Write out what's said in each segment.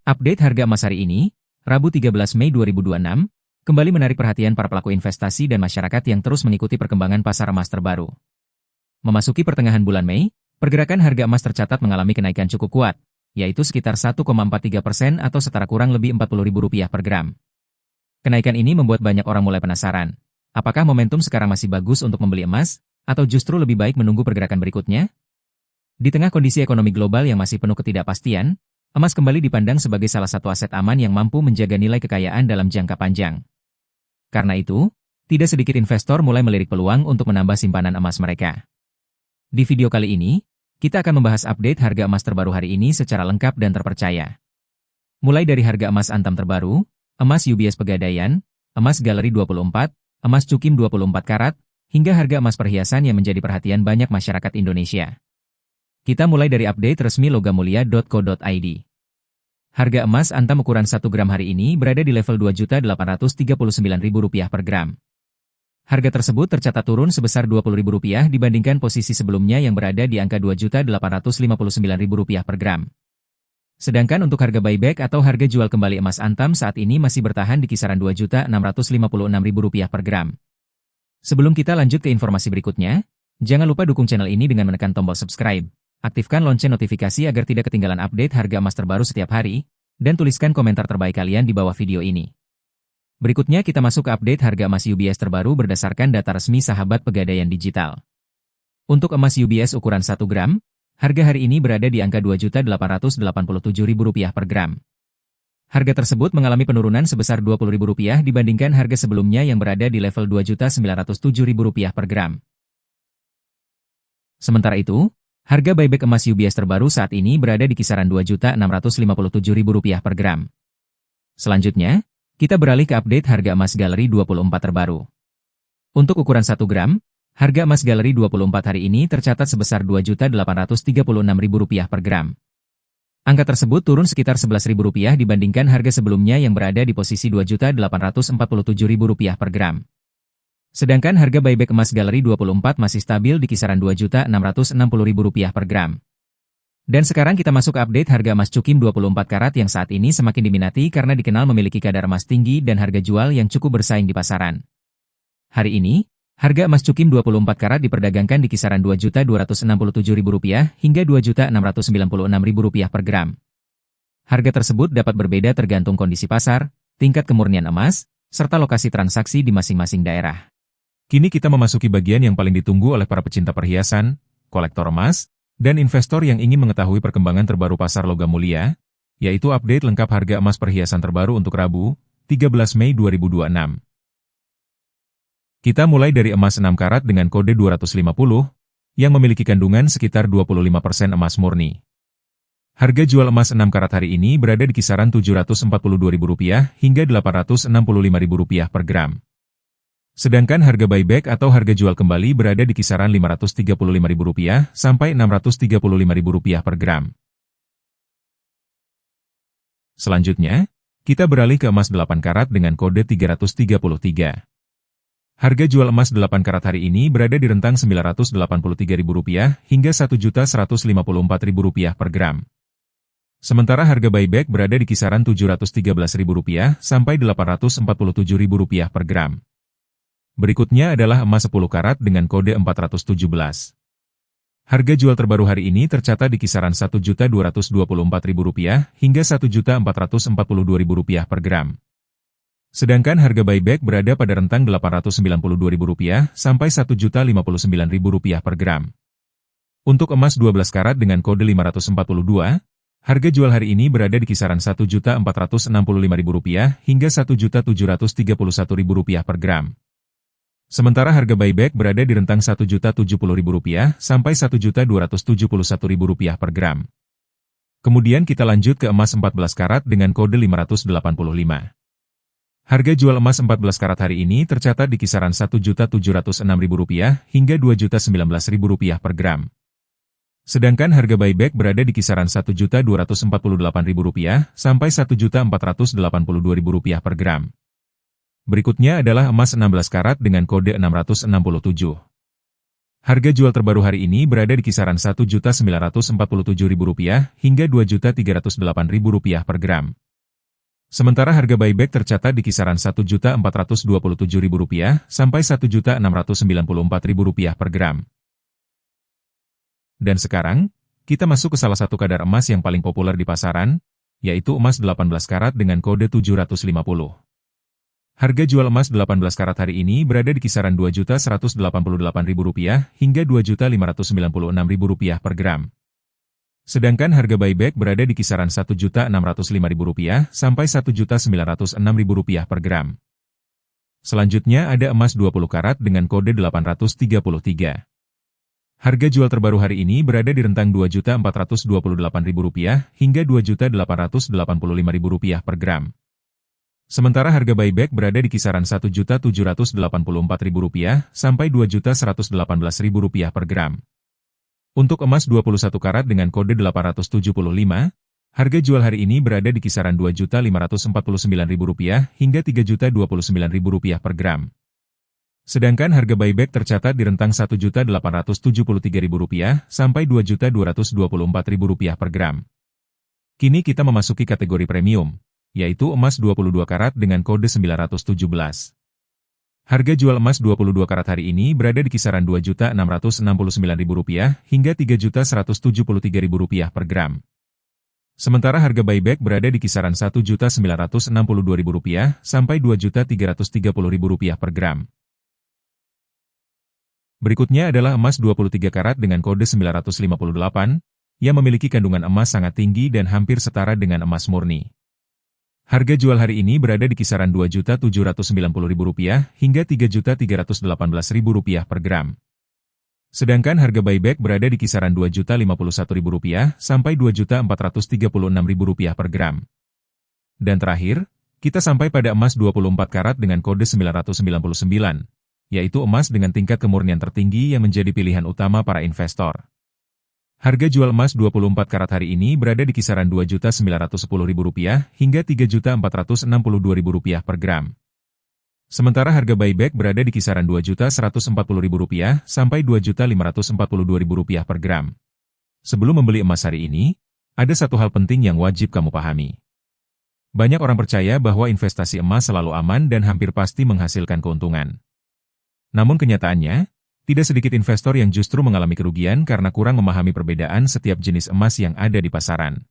Update harga emas hari ini, Rabu 13 Mei 2026, kembali menarik perhatian para pelaku investasi dan masyarakat yang terus mengikuti perkembangan pasar emas terbaru. Memasuki pertengahan bulan Mei, pergerakan harga emas tercatat mengalami kenaikan cukup kuat, yaitu sekitar 1,43% atau setara kurang lebih Rp40.000 per gram. Kenaikan ini membuat banyak orang mulai penasaran. Apakah momentum sekarang masih bagus untuk membeli emas, atau justru lebih baik menunggu pergerakan berikutnya? Di tengah kondisi ekonomi global yang masih penuh ketidakpastian, emas kembali dipandang sebagai salah satu aset aman yang mampu menjaga nilai kekayaan dalam jangka panjang. Karena itu, tidak sedikit investor mulai melirik peluang untuk menambah simpanan emas mereka. Di video kali ini, kita akan membahas update harga emas terbaru hari ini secara lengkap dan terpercaya. Mulai dari harga emas Antam terbaru, emas UBS Pegadaian, emas Galeri 24, emas Cukim 24 karat, hingga harga emas perhiasan yang menjadi perhatian banyak masyarakat Indonesia. Kita mulai dari update resmi logamulia.co.id. Harga emas Antam ukuran 1 gram hari ini berada di level Rp2.839.000 per gram. Harga tersebut tercatat turun sebesar Rp20.000 dibandingkan posisi sebelumnya yang berada di angka Rp2.859.000 per gram. Sedangkan untuk harga buyback atau harga jual kembali emas Antam saat ini masih bertahan di kisaran Rp2.656.000 per gram. Sebelum kita lanjut ke informasi berikutnya, jangan lupa dukung channel ini dengan menekan tombol subscribe. Aktifkan lonceng notifikasi agar tidak ketinggalan update harga emas terbaru setiap hari, dan tuliskan komentar terbaik kalian di bawah video ini. Berikutnya kita masuk ke update harga emas UBS terbaru berdasarkan data resmi Sahabat Pegadaian Digital. Untuk emas UBS ukuran 1 gram, harga hari ini berada di angka Rp2.887.000 per gram. Harga tersebut mengalami penurunan sebesar Rp20.000 dibandingkan harga sebelumnya yang berada di level Rp2.907.000 per gram. Sementara itu, harga buyback emas UBS terbaru saat ini berada di kisaran Rp2.657.000 per gram. Selanjutnya, kita beralih ke update harga emas Galeri 24 terbaru. Untuk ukuran 1 gram, harga emas Galeri 24 hari ini tercatat sebesar Rp2.836.000 per gram. Angka tersebut turun sekitar Rp11.000 dibandingkan harga sebelumnya yang berada di posisi Rp2.847.000 per gram. Sedangkan harga buyback emas Galeri 24 masih stabil di kisaran Rp2.660.000 per gram. Dan sekarang kita masuk ke update harga emas Cukim 24 karat yang saat ini semakin diminati karena dikenal memiliki kadar emas tinggi dan harga jual yang cukup bersaing di pasaran. Hari ini, harga emas Cukim 24 karat diperdagangkan di kisaran Rp2.267.000 hingga Rp2.696.000 per gram. Harga tersebut dapat berbeda tergantung kondisi pasar, tingkat kemurnian emas, serta lokasi transaksi di masing-masing daerah. Kini kita memasuki bagian yang paling ditunggu oleh para pecinta perhiasan, kolektor emas, dan investor yang ingin mengetahui perkembangan terbaru pasar logam mulia, yaitu update lengkap harga emas perhiasan terbaru untuk Rabu, 13 Mei 2026. Kita mulai dari emas 6 karat dengan kode 250, yang memiliki kandungan sekitar 25% emas murni. Harga jual emas 6 karat hari ini berada di kisaran Rp742.000 hingga Rp865.000 per gram. Sedangkan harga buyback atau harga jual kembali berada di kisaran Rp535.000 sampai Rp635.000 per gram. Selanjutnya, kita beralih ke emas 8 karat dengan kode 333. Harga jual emas 8 karat hari ini berada di rentang Rp983.000 hingga Rp1.154.000 per gram. Sementara harga buyback berada di kisaran Rp713.000 sampai Rp847.000 per gram. Berikutnya adalah emas 10 karat dengan kode 417. Harga jual terbaru hari ini tercatat di kisaran Rp1.224.000 hingga Rp1.442.000 per gram. Sedangkan harga buyback berada pada rentang Rp892.000 sampai Rp1.059.000 per gram. Untuk emas 12 karat dengan kode 542, harga jual hari ini berada di kisaran Rp1.465.000 hingga Rp1.731.000 per gram. Sementara harga buyback berada di rentang Rp1.070.000 sampai Rp1.271.000 per gram. Kemudian kita lanjut ke emas 14 karat dengan kode 585. Harga jual emas 14 karat hari ini tercatat di kisaran Rp1.706.000 hingga Rp2.019.000 per gram. Sedangkan harga buyback berada di kisaran Rp1.248.000 sampai Rp1.482.000 per gram. Berikutnya adalah emas 16 karat dengan kode 667. Harga jual terbaru hari ini berada di kisaran Rp1.947.000 hingga Rp2.308.000 per gram. Sementara harga buyback tercatat di kisaran Rp1.427.000 sampai Rp1.694.000 per gram. Dan sekarang, kita masuk ke salah satu kadar emas yang paling populer di pasaran, yaitu emas 18 karat dengan kode 750. Harga jual emas 18 karat hari ini berada di kisaran Rp2.188.000 hingga Rp2.596.000 per gram. Sedangkan harga buyback berada di kisaran Rp1.605.000 sampai Rp1.906.000 per gram. Selanjutnya ada emas 20 karat dengan kode 833. Harga jual terbaru hari ini berada di rentang Rp2.428.000 hingga Rp2.885.000 per gram. Sementara harga buyback berada di kisaran Rp1.784.000 sampai Rp2.118.000 per gram. Untuk emas 21 karat dengan kode 875, harga jual hari ini berada di kisaran Rp2.549.000 hingga Rp3.029.000 per gram. Sedangkan harga buyback tercatat di rentang Rp1.873.000 sampai Rp2.224.000 per gram. Kini kita memasuki kategori premium, yaitu emas 22 karat dengan kode 917. Harga jual emas 22 karat hari ini berada di kisaran Rp2.669.000 hingga Rp3.173.000 per gram. Sementara harga buyback berada di kisaran Rp1.962.000 sampai Rp2.330.000 per gram. Berikutnya adalah emas 23 karat dengan kode 958, yang memiliki kandungan emas sangat tinggi dan hampir setara dengan emas murni. Harga jual hari ini berada di kisaran Rp2.790.000 hingga Rp3.318.000 per gram. Sedangkan harga buyback berada di kisaran Rp2.051.000 sampai Rp2.436.000 per gram. Dan terakhir, kita sampai pada emas 24 karat dengan kode 999, yaitu emas dengan tingkat kemurnian tertinggi yang menjadi pilihan utama para investor. Harga jual emas 24 karat hari ini berada di kisaran Rp2.910.000 hingga Rp3.462.000 per gram. Sementara harga buyback berada di kisaran Rp2.140.000 sampai Rp2.542.000 per gram. Sebelum membeli emas hari ini, ada satu hal penting yang wajib kamu pahami. Banyak orang percaya bahwa investasi emas selalu aman dan hampir pasti menghasilkan keuntungan. Namun kenyataannya, tidak sedikit investor yang justru mengalami kerugian karena kurang memahami perbedaan setiap jenis emas yang ada di pasaran.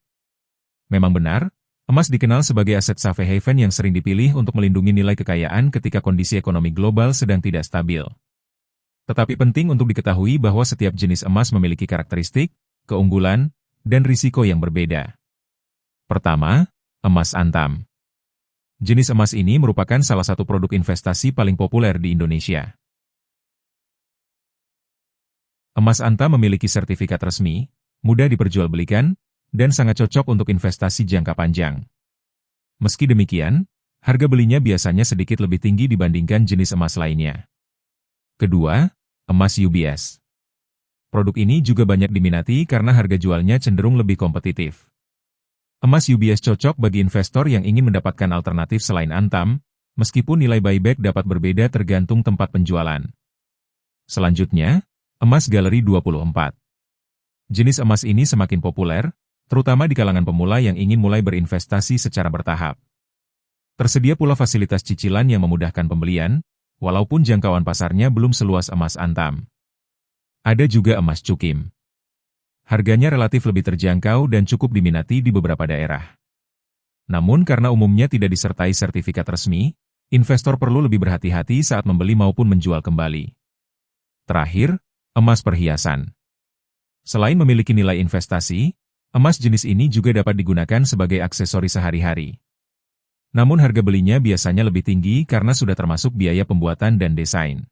Memang benar, emas dikenal sebagai aset safe haven yang sering dipilih untuk melindungi nilai kekayaan ketika kondisi ekonomi global sedang tidak stabil. Tetapi penting untuk diketahui bahwa setiap jenis emas memiliki karakteristik, keunggulan, dan risiko yang berbeda. Pertama, emas antam. Jenis emas ini merupakan salah satu produk investasi paling populer di Indonesia. Emas antam memiliki sertifikat resmi, mudah diperjualbelikan, dan sangat cocok untuk investasi jangka panjang. Meski demikian, harga belinya biasanya sedikit lebih tinggi dibandingkan jenis emas lainnya. Kedua, emas UBS. Produk ini juga banyak diminati karena harga jualnya cenderung lebih kompetitif. Emas UBS cocok bagi investor yang ingin mendapatkan alternatif selain antam, meskipun nilai buyback dapat berbeda tergantung tempat penjualan. Selanjutnya, emas Galeri 24. Jenis emas ini semakin populer, terutama di kalangan pemula yang ingin mulai berinvestasi secara bertahap. Tersedia pula fasilitas cicilan yang memudahkan pembelian, walaupun jangkauan pasarnya belum seluas emas antam. Ada juga emas cukim. Harganya relatif lebih terjangkau dan cukup diminati di beberapa daerah. Namun karena umumnya tidak disertai sertifikat resmi, investor perlu lebih berhati-hati saat membeli maupun menjual kembali. Terakhir, emas perhiasan. Selain memiliki nilai investasi, emas jenis ini juga dapat digunakan sebagai aksesoris sehari-hari. Namun harga belinya biasanya lebih tinggi karena sudah termasuk biaya pembuatan dan desain.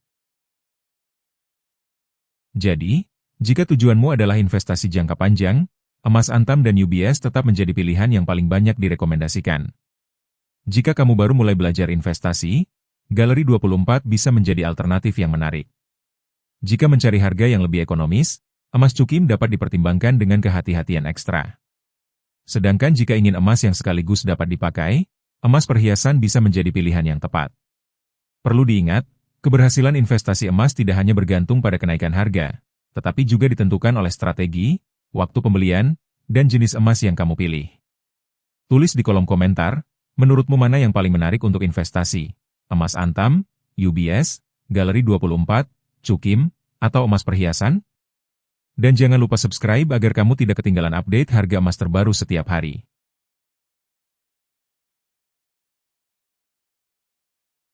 Jadi, jika tujuanmu adalah investasi jangka panjang, emas antam dan UBS tetap menjadi pilihan yang paling banyak direkomendasikan. Jika kamu baru mulai belajar investasi, Galeri 24 bisa menjadi alternatif yang menarik. Jika mencari harga yang lebih ekonomis, emas cukim dapat dipertimbangkan dengan kehati-hatian ekstra. Sedangkan jika ingin emas yang sekaligus dapat dipakai, emas perhiasan bisa menjadi pilihan yang tepat. Perlu diingat, Keberhasilan investasi emas tidak hanya bergantung pada kenaikan harga, tetapi juga ditentukan oleh strategi, waktu pembelian, dan jenis emas yang kamu pilih. Tulis di kolom komentar, menurutmu mana yang paling menarik untuk investasi? Emas antam, UBS, Galeri 24, Cukim, atau emas perhiasan? Dan jangan lupa subscribe agar kamu tidak ketinggalan update harga emas terbaru setiap hari.